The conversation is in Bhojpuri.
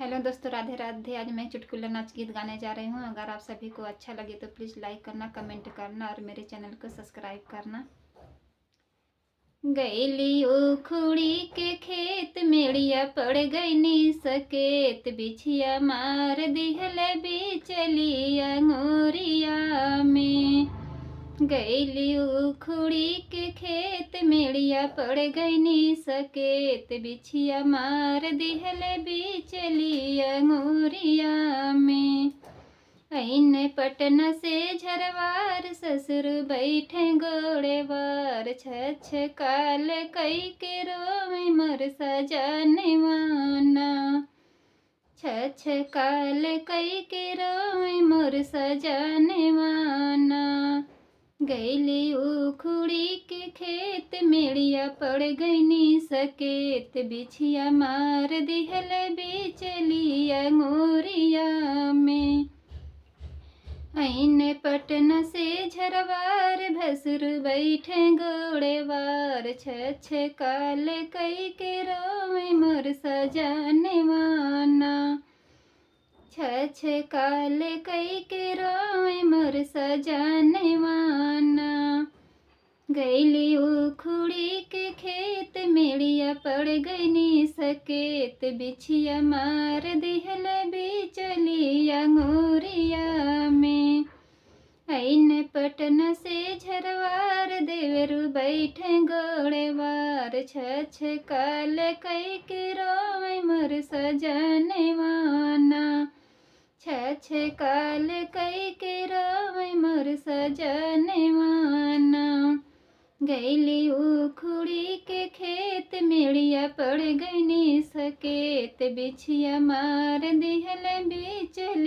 हेलो दोस्तों, राधे राधे। आज मैं चुटकुला नाच गीत गाने जा रही हूँ। अगर आप सभी को अच्छा लगे तो प्लीज़ लाइक करना, कमेंट करना और मेरे चैनल को सब्सक्राइब करना। गईली उखुड़ी के खेत मेड़िया पड़ गई नी सकेत, बिछिया मार दिहले बिचली अंगोरिया में। गईली उखुड़ी के खेत मेड़िया पड़ गई नी सकेत, बिछिया मार दिहले बिचली अंगोरिया में। ऐने पटना से झरवार, ससुर बैठे गोड़ेवार, छछ काल कई के रोवे मोर सजनवाना। छछ काल कई के रोवे मोर सजनवाना। गईली उखुड़ी के खेत मेड़िया पड़ गई नी सकेत, बिछिया मार दिहले बिचली अंगोरिया में। ऐने पटना से झरवार, भसुर बैठे गोड़ेवार, छछ काल कई के रोवे मोर सजनवाना। छछ काल कई के रोवे मोर सजनवाना। गईली उखुड़ी के खेत मेड़िया पड़ गई नी सकेत, बिछिया मार दिहले बिचली अंगोरिया में। ऐने पटना से झरवार, देवरू बैठे गोड़ेवार, छछ काल कई के रोवे मोर सजनवाना। छछ काल कई के रोवे मोर सजनवाना। गईली उखुड़ी के खेत मेड़िया पड़ गई नी सकेत, बिछिया मार दिहले बिचली